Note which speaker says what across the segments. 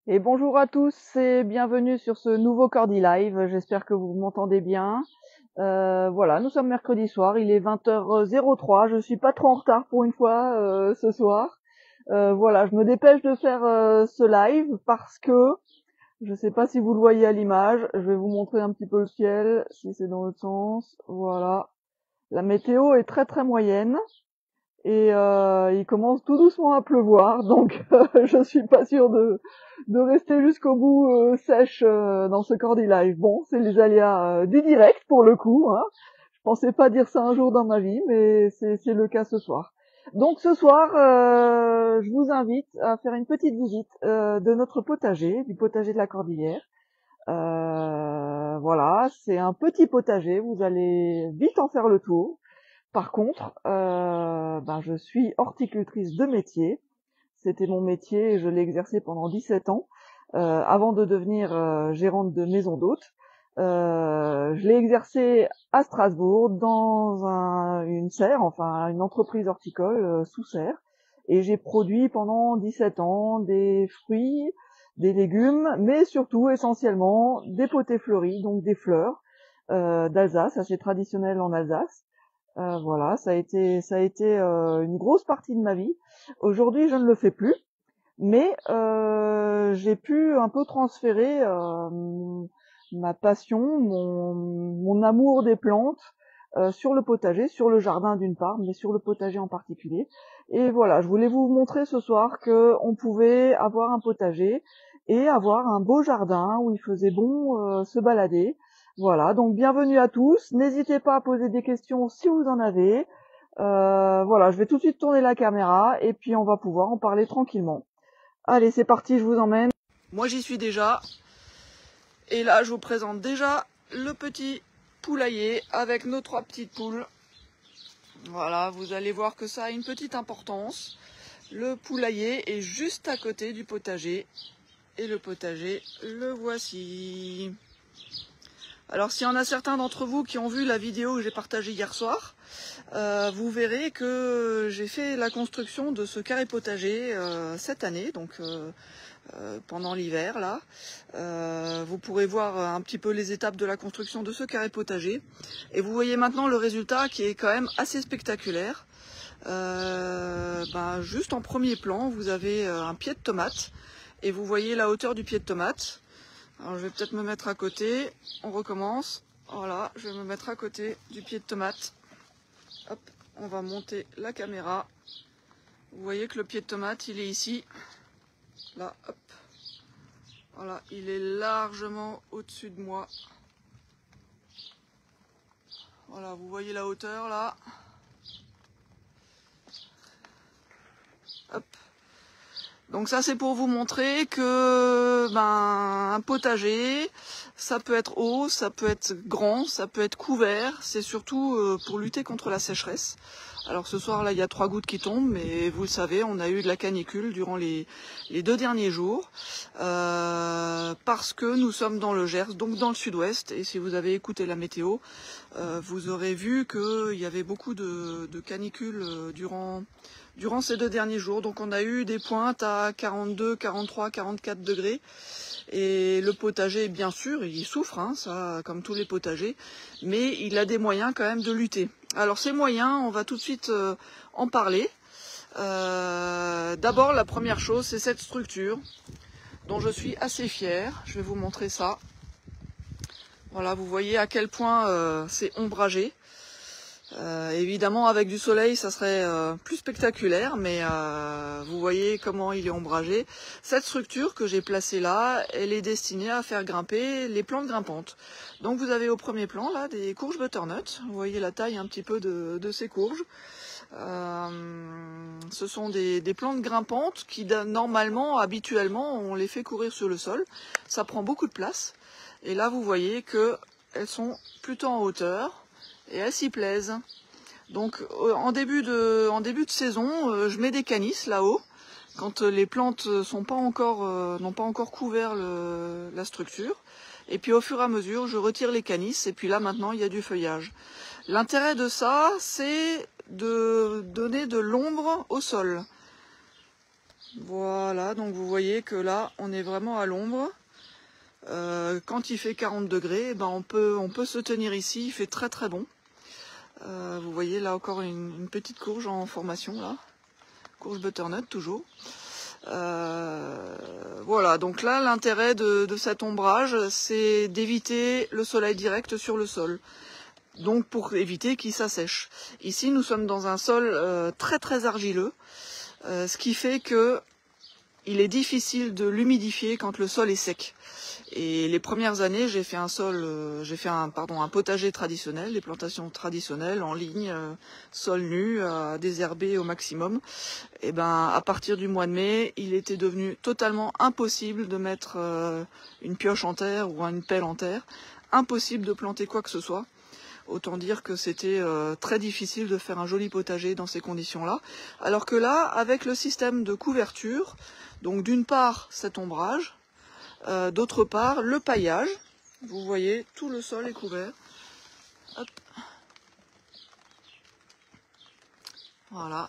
Speaker 1: Et bonjour à tous et bienvenue sur ce nouveau Cordy Live. J'espère que vous m'entendez bien. Voilà, nous sommes mercredi soir, il est 20h03. Je suis pas trop en retard pour une fois ce soir. Voilà, je me dépêche de faire ce live parce que je sais pas si vous le voyez à l'image. Je vais vous montrer un petit peu le ciel, si c'est dans l'autre sens. Voilà, la météo est très très moyenne. Et il commence tout doucement à pleuvoir, donc je suis pas sûre de rester jusqu'au bout sèche dans ce Cordy Live. Bon, c'est les aléas du direct pour le coup, hein. Je pensais pas dire ça un jour dans ma vie, mais c'est le cas ce soir. Donc ce soir, je vous invite à faire une petite visite de notre potager, du potager de la Cordillère. Voilà, c'est un petit potager, vous allez vite en faire le tour. Par contre, je suis horticultrice de métier. C'était mon métier et je l'ai exercé pendant 17 ans, avant de devenir gérante de maison d'hôtes. Je l'ai exercé à Strasbourg dans une serre, enfin une entreprise horticole sous serre. Et j'ai produit pendant 17 ans des fruits, des légumes, mais surtout essentiellement des potées fleuries, donc des fleurs d'Alsace, assez traditionnelles en Alsace. Voilà, ça a été une grosse partie de ma vie. Aujourd'hui, je ne le fais plus, mais j'ai pu un peu transférer ma passion, mon amour des plantes sur le potager, sur le jardin d'une part, mais sur le potager en particulier. Et voilà, je voulais vous montrer ce soir que on pouvait avoir un potager et avoir un beau jardin où il faisait bon se balader. Voilà, donc bienvenue à tous. N'hésitez pas à poser des questions si vous en avez. Voilà, je vais tout de suite tourner la caméra et puis on va pouvoir en parler tranquillement. Allez, c'est parti, je vous emmène. Moi, j'y suis déjà. Et là, je vous présente déjà le petit poulailler avec nos 3 petites poules. Voilà, vous allez voir que ça a une petite importance. Le poulailler est juste à côté du potager. Et le potager, le voici. Alors, s'il y en a certains d'entre vous qui ont vu la vidéo que j'ai partagée hier soir, vous verrez que j'ai fait la construction de ce carré potager cette année, donc pendant l'hiver là. Vous pourrez voir un petit peu les étapes de la construction de ce carré potager. Et vous voyez maintenant le résultat qui est quand même assez spectaculaire. Juste en premier plan, vous avez un pied de tomate. Et vous voyez la hauteur du pied de tomate. Alors je vais peut-être me mettre à côté. On recommence. Voilà, je vais me mettre à côté du pied de tomate. Hop, on va monter la caméra. Vous voyez que le pied de tomate, il est ici. Là, hop. Voilà, il est largement au-dessus de moi. Voilà, vous voyez la hauteur là. Hop. Donc ça c'est pour vous montrer que un potager, ça peut être haut, ça peut être grand, ça peut être couvert. C'est surtout pour lutter contre la sécheresse. Alors ce soir là il y a 3 gouttes qui tombent, mais vous le savez, on a eu de la canicule durant les 2 derniers jours. Parce que nous sommes dans le Gers, donc dans le sud-ouest, et si vous avez écouté la météo, vous aurez vu qu'il y avait beaucoup de canicule durant ces 2 derniers jours. Donc on a eu des pointes à 42, 43, 44 degrés. Et le potager, bien sûr, il souffre, hein, ça, comme tous les potagers, mais il a des moyens quand même de lutter. Alors ces moyens, on va tout de suite en parler. D'abord, la première chose, c'est cette structure dont je suis assez fière. Je vais vous montrer ça. Voilà, vous voyez à quel point c'est ombragé. Évidemment, avec du soleil, ça serait plus spectaculaire, mais vous voyez comment il est ombragé. Cette structure que j'ai placée là, elle est destinée à faire grimper les plantes grimpantes. Donc vous avez au premier plan là des courges butternut. Vous voyez la taille un petit peu de ces courges. Ce sont des plantes grimpantes qui normalement, habituellement, on les fait courir sur le sol. Ça prend beaucoup de place. Et là, vous voyez qu'elles sont plutôt en hauteur. Et elles s'y plaisent. Donc en début de saison, je mets des canisses là-haut, quand les plantes n'ont pas encore couvert la structure. Et puis au fur et à mesure, je retire les canisses, et puis là maintenant il y a du feuillage. L'intérêt de ça, c'est de donner de l'ombre au sol. Voilà, donc vous voyez que là, on est vraiment à l'ombre. Quand il fait 40 degrés, ben on peut se tenir ici, il fait très très bon. Vous voyez là encore une petite courge en formation, là. Courge butternut toujours. Voilà, donc là l'intérêt de cet ombrage, c'est d'éviter le soleil direct sur le sol. Donc pour éviter qu'il s'assèche. Ici nous sommes dans un sol très très argileux, ce qui fait que il est difficile de l'humidifier quand le sol est sec. Et les premières années, j'ai fait un potager traditionnel, des plantations traditionnelles en ligne, sol nu, désherbé au maximum. Et ben, à partir du mois de mai, il était devenu totalement impossible de mettre une pioche en terre ou une pelle en terre. Impossible de planter quoi que ce soit. Autant dire que c'était très difficile de faire un joli potager dans ces conditions-là. Alors que là, avec le système de couverture, donc d'une part cet ombrage, d'autre part le paillage, vous voyez, tout le sol est couvert. Hop. Voilà,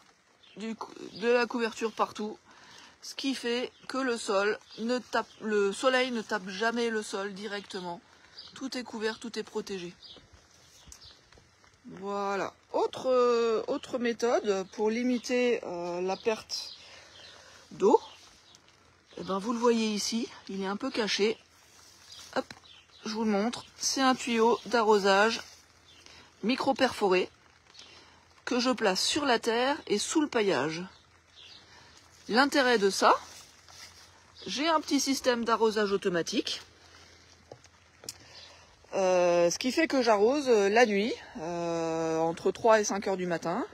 Speaker 1: de la couverture partout, ce qui fait que le soleil ne tape jamais le sol directement. Tout est couvert, tout est protégé. Voilà. Autre méthode pour limiter la perte d'eau. Eh ben, vous le voyez ici, il est un peu caché. Hop, je vous le montre. C'est un tuyau d'arrosage micro-perforé que je place sur la terre et sous le paillage. L'intérêt de ça, j'ai un petit système d'arrosage automatique. Ce qui fait que j'arrose la nuit, entre 3 et 5 heures du matin,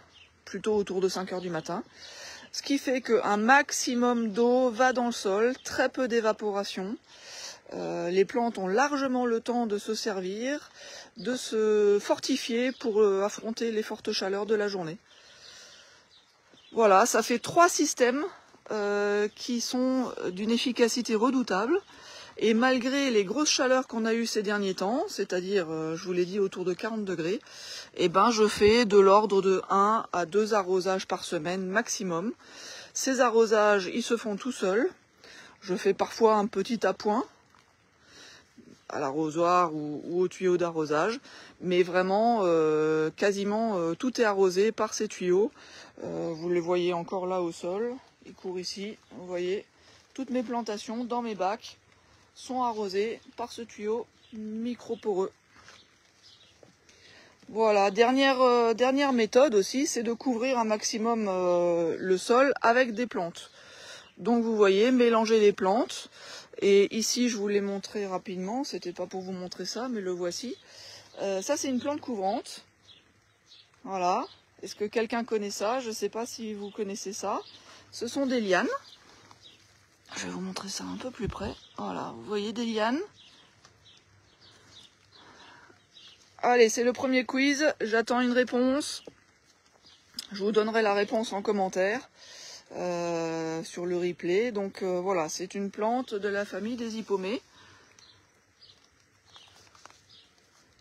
Speaker 1: plutôt autour de 5 heures du matin. Ce qui fait qu'un maximum d'eau va dans le sol, très peu d'évaporation. Les plantes ont largement le temps de se servir, de se fortifier pour affronter les fortes chaleurs de la journée. Voilà, ça fait 3 systèmes qui sont d'une efficacité redoutable. Et malgré les grosses chaleurs qu'on a eues ces derniers temps, c'est-à-dire, je vous l'ai dit, autour de 40 degrés, eh ben, je fais de l'ordre de 1 à 2 arrosages par semaine maximum. Ces arrosages, ils se font tout seuls. Je fais parfois un petit appoint à l'arrosoir ou au tuyau d'arrosage, mais vraiment, quasiment tout est arrosé par ces tuyaux. Vous les voyez encore là au sol, ils courent ici, vous voyez, toutes mes plantations dans mes bacs sont arrosées par ce tuyau micro-poreux. Voilà, dernière méthode aussi, c'est de couvrir un maximum le sol avec des plantes. Donc vous voyez, mélanger les plantes. Et ici, je vous l'ai montré rapidement, c'était pas pour vous montrer ça, mais le voici. Ça, c'est une plante couvrante. Voilà. Est-ce que quelqu'un connaît ça? Je ne sais pas si vous connaissez ça. Ce sont des lianes. Je vais vous montrer ça un peu plus près. Voilà, vous voyez des lianes. Allez, c'est le premier quiz. J'attends une réponse. Je vous donnerai la réponse en commentaire sur le replay. Donc voilà, c'est une plante de la famille des hippomées.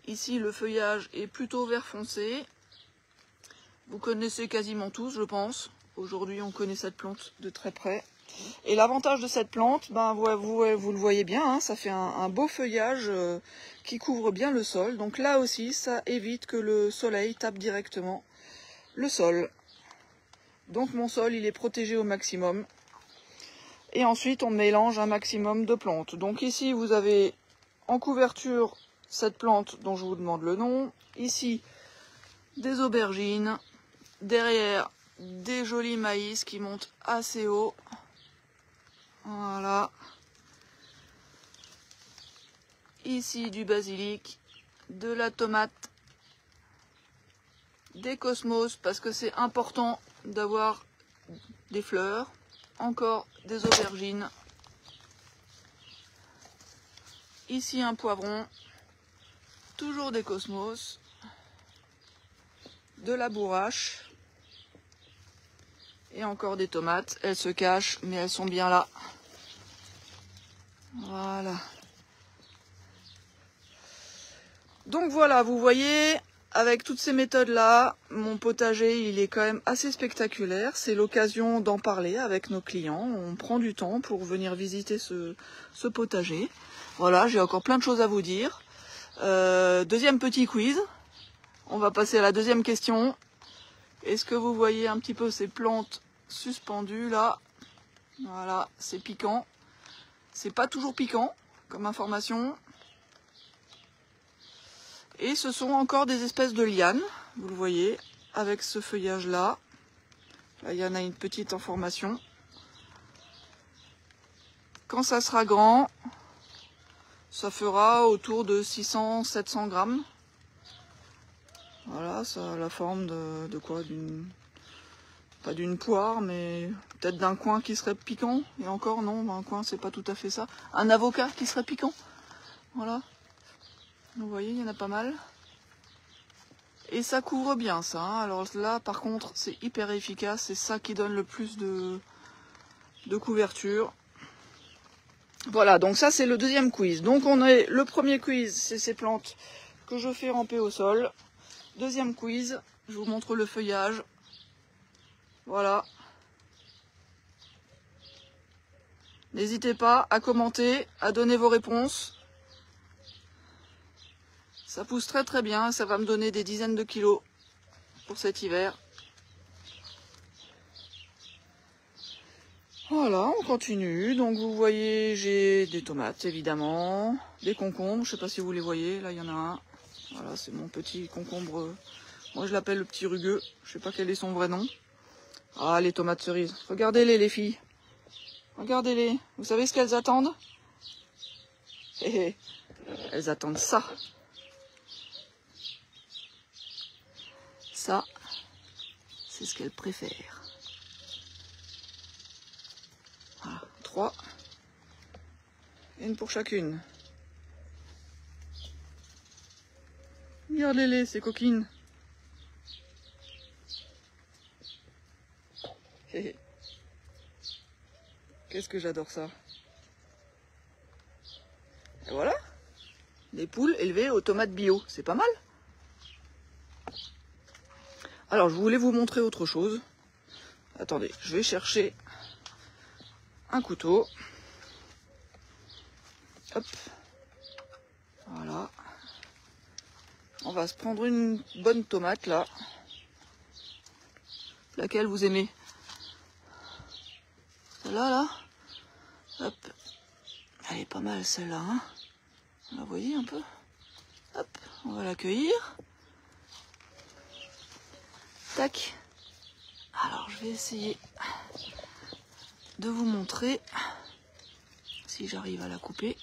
Speaker 1: Ici, le feuillage est plutôt vert foncé. Vous connaissez quasiment tous, je pense. Aujourd'hui, on connaît cette plante de très près. Et l'avantage de cette plante, ben, vous le voyez bien, hein, ça fait un beau feuillage qui couvre bien le sol. Donc là aussi, ça évite que le soleil tape directement le sol. Donc mon sol, il est protégé au maximum. Et ensuite, on mélange un maximum de plantes. Donc ici, vous avez en couverture cette plante dont je vous demande le nom. Ici, des aubergines. Derrière, des jolis maïs qui montent assez haut. Voilà. Ici, du basilic, de la tomate, des cosmos, parce que c'est important d'avoir des fleurs. Encore des aubergines. Ici, un poivron. Toujours des cosmos. De la bourrache. Et encore des tomates. Elles se cachent, mais elles sont bien là. Voilà. Donc voilà, vous voyez, avec toutes ces méthodes-là, mon potager, il est quand même assez spectaculaire. C'est l'occasion d'en parler avec nos clients. On prend du temps pour venir visiter ce potager. Voilà, j'ai encore plein de choses à vous dire. Deuxième petit quiz. On va passer à la deuxième question. Est-ce que vous voyez un petit peu ces plantes suspendues là? Voilà, c'est piquant. C'est pas toujours piquant comme information. Et ce sont encore des espèces de lianes, vous le voyez, avec ce feuillage-là. Là, il y en a une petite information. Quand ça sera grand, ça fera autour de 600-700 grammes. Voilà, ça a la forme de quoi? Pas d'une poire, mais peut-être d'un coin qui serait piquant. Et encore, non, un coin, c'est pas tout à fait ça. Un avocat qui serait piquant. Voilà. Vous voyez, il y en a pas mal. Et ça couvre bien ça, hein. Alors là par contre c'est hyper efficace, c'est ça qui donne le plus de couverture. Voilà, donc ça c'est le deuxième quiz. Donc le premier quiz, c'est ces plantes que je fais ramper au sol. Deuxième quiz, je vous montre le feuillage. Voilà. N'hésitez pas à commenter, à donner vos réponses. Ça pousse très très bien, ça va me donner des dizaines de kilos pour cet hiver. Voilà, on continue. Donc vous voyez, j'ai des tomates évidemment, des concombres, je sais pas si vous les voyez, là il y en a un. Voilà, c'est mon petit concombre, moi je l'appelle le petit rugueux, je sais pas quel est son vrai nom. Ah, les tomates cerises, regardez-les les filles. Regardez-les, vous savez ce qu'elles attendent? Elles attendent ça. Ça, c'est ce qu'elles préfèrent. Voilà, 3. Une pour chacune. Regardez-les, ces coquines. Qu'est-ce que j'adore ça. Et voilà, des poules élevées aux tomates bio, c'est pas mal. Alors, je voulais vous montrer autre chose. Attendez, je vais chercher un couteau. Hop. Voilà. On va se prendre une bonne tomate, là. Laquelle vous aimez? Celle-là, là. Hop. Elle est pas mal, celle-là, hein. Vous la voyez un peu? Hop, on va l'accueillir. Tac. Alors, je vais essayer de vous montrer si j'arrive à la couper.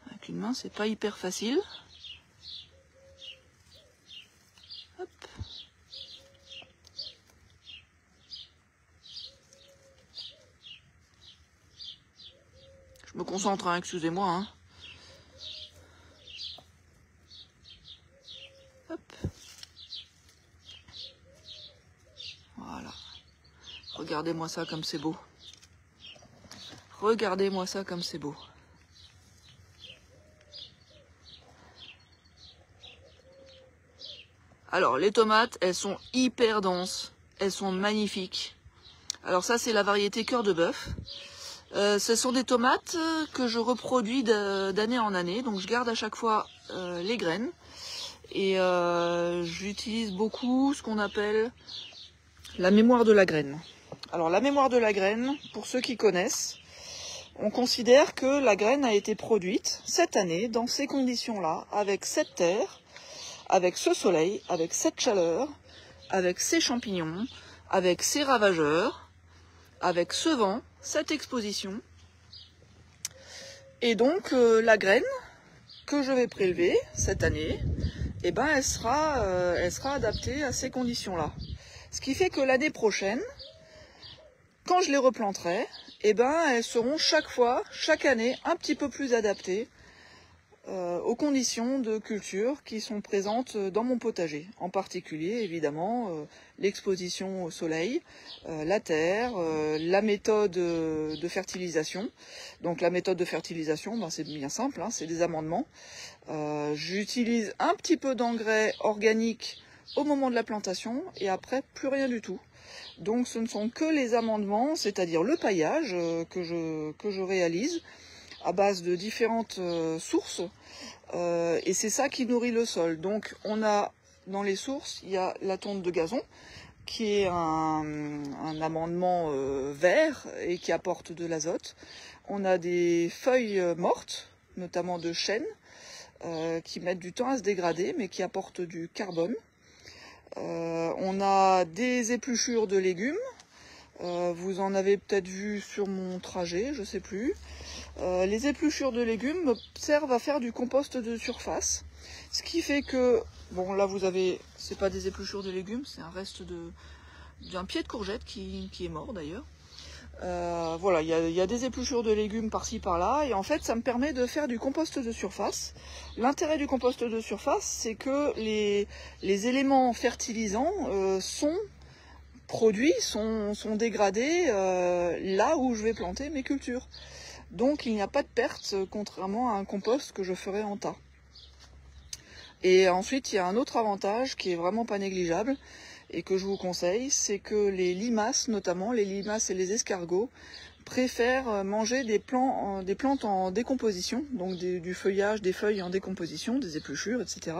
Speaker 1: Avec une main, c'est pas hyper facile. Hop. Je me concentre, hein, excusez-moi. Hein. Hop. Voilà. Regardez-moi ça comme c'est beau. Regardez-moi ça comme c'est beau. Alors, les tomates, elles sont hyper denses. Elles sont magnifiques. Alors ça, c'est la variété cœur de bœuf. Ce sont des tomates que je reproduis d'année en année. Donc, je garde à chaque fois les graines. Et j'utilise beaucoup ce qu'on appelle la mémoire de la graine. Alors, la mémoire de la graine, pour ceux qui connaissent, on considère que la graine a été produite cette année, dans ces conditions-là, avec cette terre, avec ce soleil, avec cette chaleur, avec ces champignons, avec ces ravageurs, avec ce vent, cette exposition. Et donc la graine que je vais prélever cette année, eh ben, elle sera adaptée à ces conditions-là. Ce qui fait que l'année prochaine, quand je les replanterai, eh ben, elles seront chaque année, un petit peu plus adaptées aux conditions de culture qui sont présentes dans mon potager. En particulier, évidemment, l'exposition au soleil, la terre, la méthode de fertilisation. Donc la méthode de fertilisation, ben, c'est bien simple, hein, c'est des amendements. J'utilise un petit peu d'engrais organique au moment de la plantation et après plus rien du tout. Donc ce ne sont que les amendements, c'est-à-dire le paillage que je réalise à base de différentes sources, et c'est ça qui nourrit le sol. Donc on a dans les sources, il y a la tonte de gazon qui est un amendement vert et qui apporte de l'azote. On a des feuilles mortes, notamment de chêne, qui mettent du temps à se dégrader mais qui apportent du carbone. On a des épluchures de légumes. Vous en avez peut-être vu sur mon trajet, je sais plus. Les épluchures de légumes servent à faire du compost de surface. Ce qui fait que, bon là vous avez, c'est pas des épluchures de légumes, c'est un reste d'un pied de courgette qui est mort d'ailleurs. Voilà, il y a des épluchures de légumes par-ci par-là, et en fait ça me permet de faire du compost de surface. L'intérêt du compost de surface, c'est que les éléments fertilisants sont produits, sont dégradés là où je vais planter mes cultures. Donc il n'y a pas de perte, contrairement à un compost que je ferais en tas. Et ensuite il y a un autre avantage qui est vraiment pas négligeable, et que je vous conseille, c'est que les limaces, notamment les limaces et les escargots, préfèrent manger des plantes en décomposition, donc du feuillage, des feuilles en décomposition, des épluchures, etc.,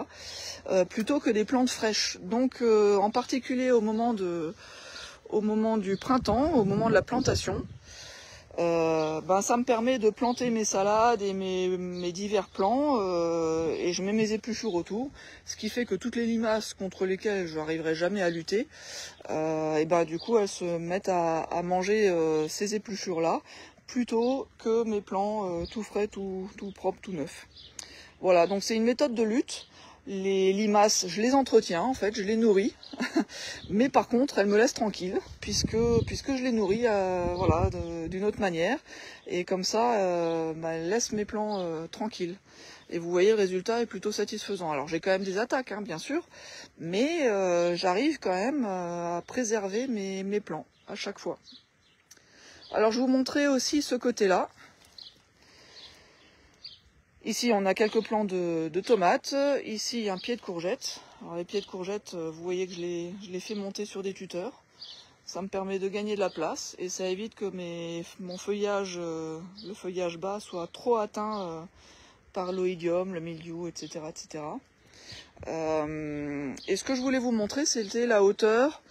Speaker 1: plutôt que des plantes fraîches. Donc en particulier au moment du printemps, au moment de la plantation, ça me permet de planter mes salades et mes divers plants, et je mets mes épluchures autour, ce qui fait que toutes les limaces contre lesquelles je n'arriverai jamais à lutter, du coup elles se mettent à manger ces épluchures là plutôt que mes plants tout frais, tout propre, tout neuf. Voilà, donc c'est une méthode de lutte. Les limaces, je les entretiens en fait, je les nourris, mais par contre elles me laissent tranquille puisque je les nourris voilà, d'une autre manière, et comme ça elles laissent mes plants tranquilles. Et vous voyez, le résultat est plutôt satisfaisant. Alors j'ai quand même des attaques, hein, bien sûr, mais j'arrive quand même à préserver mes plants à chaque fois. Alors je vais vous montrer aussi ce côté-là. Ici, on a quelques plants de tomates. Ici, un pied de courgette. Alors, les pieds de courgette, vous voyez que je les fais monter sur des tuteurs. Ça me permet de gagner de la place et ça évite que mon feuillage, le feuillage bas, soit trop atteint par l'oïdium, le mildiou, etc., etc. Et ce que je voulais vous montrer, c'était la hauteur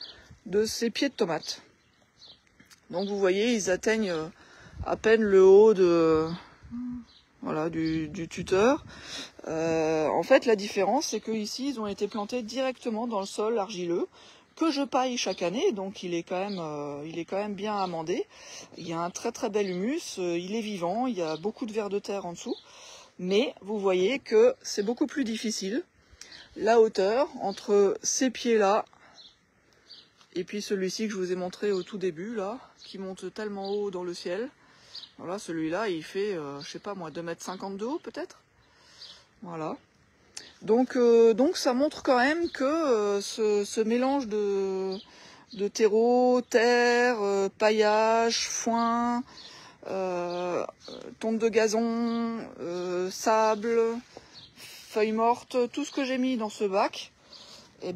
Speaker 1: de ces pieds de tomates. Donc, vous voyez, ils atteignent à peine le haut du tuteur. En fait, la différence, c'est que ici, ils ont été plantés directement dans le sol argileux, que je paille chaque année, donc il est quand même bien amendé. Il y a un très très bel humus, il est vivant, il y a beaucoup de vers de terre en dessous, mais vous voyez que c'est beaucoup plus difficile. La hauteur entre ces pieds-là et puis celui-ci que je vous ai montré au tout début, là, qui monte tellement haut dans le ciel. Voilà, celui-là, il fait, je sais pas moi, 2,50 m de haut peut-être. Voilà. Donc ça montre quand même que ce mélange de terreau, terre, paillage, foin, tonte de gazon, sable, feuilles mortes, tout ce que j'ai mis dans ce bac, et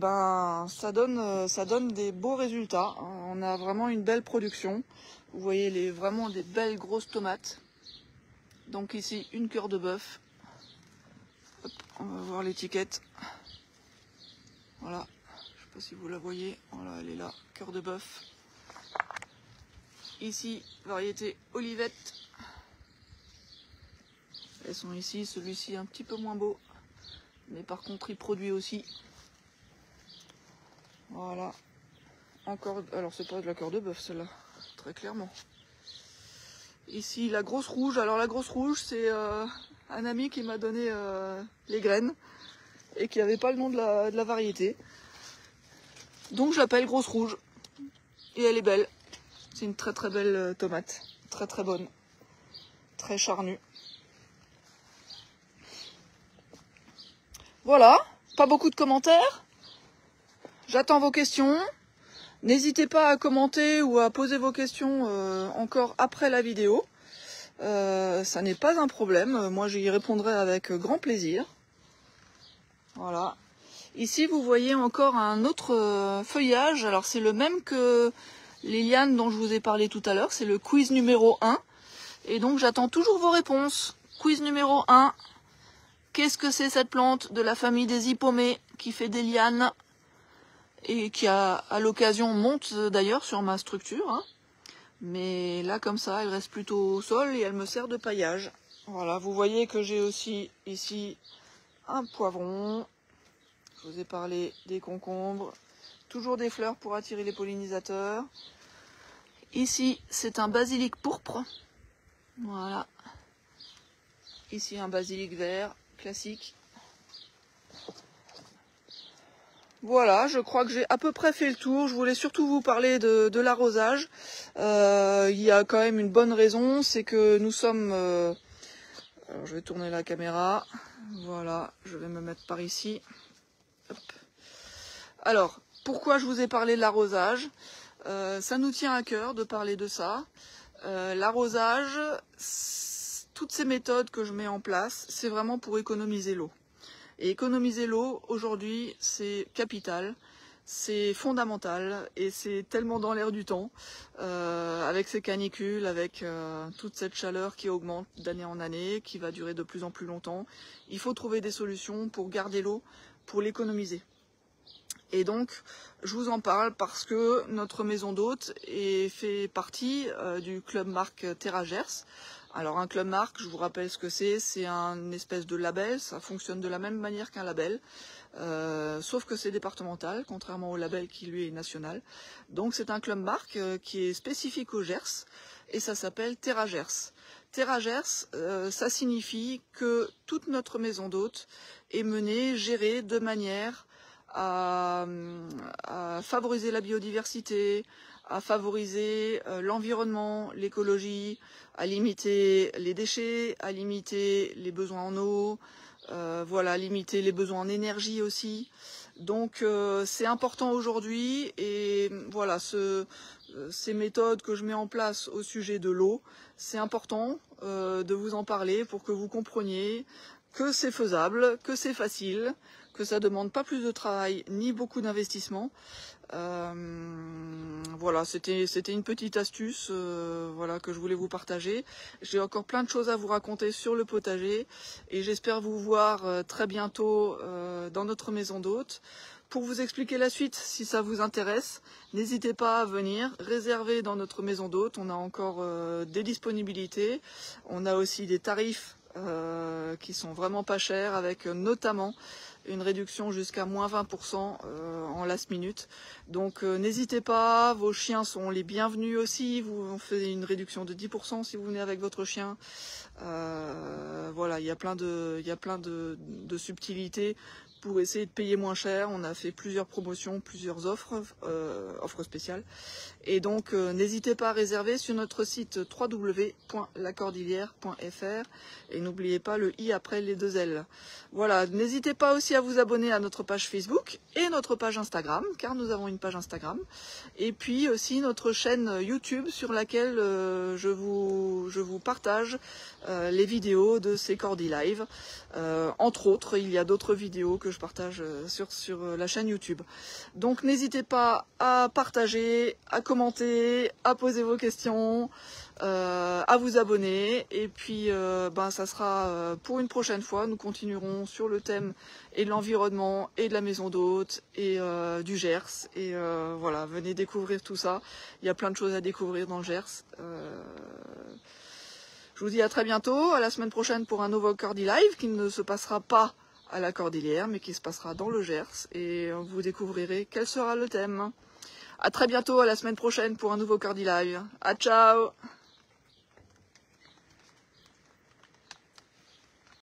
Speaker 1: ça donne des beaux résultats. On a vraiment une belle production. Vous voyez vraiment des belles grosses tomates. Donc ici, une cœur de bœuf. On va voir l'étiquette. Voilà, je sais pas si vous la voyez. Voilà, elle est là, cœur de bœuf. Ici, variété Olivette. Elles sont ici, celui-ci un petit peu moins beau, mais par contre il produit aussi. Voilà. Encore, alors c'est pas de la cœur de bœuf celle-là, très clairement. Ici la grosse rouge. Alors la grosse rouge, c'est un ami qui m'a donné les graines et qui n'avait pas le nom de la variété. Donc je l'appelle grosse rouge. Et elle est belle. C'est une très très belle tomate. Très très bonne. Très charnue.
Speaker 2: Voilà, pas beaucoup de commentaires. J'attends vos questions. N'hésitez pas à commenter ou à poser vos questions encore après la vidéo. Ça n'est pas un problème. Moi, j'y répondrai avec grand plaisir. Voilà. Ici, vous voyez encore un autre feuillage. Alors, c'est le même que les lianes dont je vous ai parlé tout à l'heure. C'est le quiz numéro 1. Et donc, j'attends toujours vos réponses. Quiz numéro 1. Qu'est-ce que c'est cette plante de la famille des hippomées qui fait des lianes et qui, à l'occasion, monte d'ailleurs sur ma structure, hein. Mais là, comme ça, elle reste plutôt au sol et elle me sert de paillage. Voilà, vous voyez que j'ai aussi ici un poivron. Je vous ai parlé des concombres. Toujours des fleurs pour attirer les pollinisateurs. Ici, c'est un basilic pourpre. Voilà. Ici, un basilic vert, classique. Voilà, je crois que j'ai à peu près fait le tour. Je voulais surtout vous parler de l'arrosage. Il y a quand même une bonne raison, c'est que nous sommes... alors je vais tourner la caméra. Voilà, je vais me mettre par ici. Hop. Alors, pourquoi je vous ai parlé de l'arrosage? Ça nous tient à cœur de parler de ça. L'arrosage, toutes ces méthodes que je mets en place, c'est vraiment pour économiser l'eau. Et économiser l'eau, aujourd'hui, c'est capital, c'est fondamental, et c'est tellement dans l'air du temps, avec ces canicules, avec toute cette chaleur qui augmente d'année en année, qui va durer de plus en plus longtemps. Il faut trouver des solutions pour garder l'eau, pour l'économiser. Et donc, je vous en parle parce que notre maison d'hôte fait partie du Club Marque Terra Gers. Alors un Club Marque, je vous rappelle ce que c'est un espèce de label, ça fonctionne de la même manière qu'un label, sauf que c'est départemental, contrairement au label qui lui est national. Donc c'est un Club Marque qui est spécifique au Gers, et ça s'appelle Terra Gers. Terra Gers, ça signifie que toute notre maison d'hôte est menée, gérée de manière à favoriser la biodiversité, à favoriser l'environnement, l'écologie, à limiter les déchets, à limiter les besoins en eau, voilà, limiter les besoins en énergie aussi. Donc c'est important aujourd'hui, et voilà, ces méthodes que je mets en place au sujet de l'eau, c'est important de vous en parler pour que vous compreniez que c'est faisable, que c'est facile, que ça demande pas plus de travail ni beaucoup d'investissement. Voilà, c'était une petite astuce voilà, que je voulais vous partager. J'ai encore plein de choses à vous raconter sur le potager, et j'espère vous voir très bientôt dans notre maison d'hôte. Pour vous expliquer la suite, si ça vous intéresse, n'hésitez pas à venir réserver dans notre maison d'hôte. On a encore des disponibilités, on a aussi des tarifs qui sont vraiment pas chers, avec notamment une réduction jusqu'à moins 20% en last minute. Donc n'hésitez pas, vos chiens sont les bienvenus aussi, vous faites une réduction de 10% si vous venez avec votre chien. Voilà, il y a plein de subtilités pour essayer de payer moins cher. On a fait plusieurs promotions, plusieurs offres spéciales. Et donc n'hésitez pas à réserver sur notre site www.lacordillère.fr, et n'oubliez pas le i après les 2 L. Voilà, n'hésitez pas aussi à vous abonner à notre page Facebook et notre page Instagram, car nous avons une page Instagram, et puis aussi notre chaîne YouTube sur laquelle je vous partage les vidéos de ces Cordy Live. Entre autres, il y a d'autres vidéos que je partage sur la chaîne YouTube. Donc n'hésitez pas à partager, à commenter, à poser vos questions, à vous abonner, et puis ça sera pour une prochaine fois. Nous continuerons sur le thème et de l'environnement et de la maison d'hôte et du Gers, et voilà, venez découvrir tout ça. Il y a plein de choses à découvrir dans le Gers. Je vous dis à très bientôt, à la semaine prochaine pour un nouveau Cordy Live qui ne se passera pas à la Cordillère, mais qui se passera dans le Gers, et vous découvrirez quel sera le thème. À très bientôt, à la semaine prochaine pour un nouveau Cordy Live. À ciao!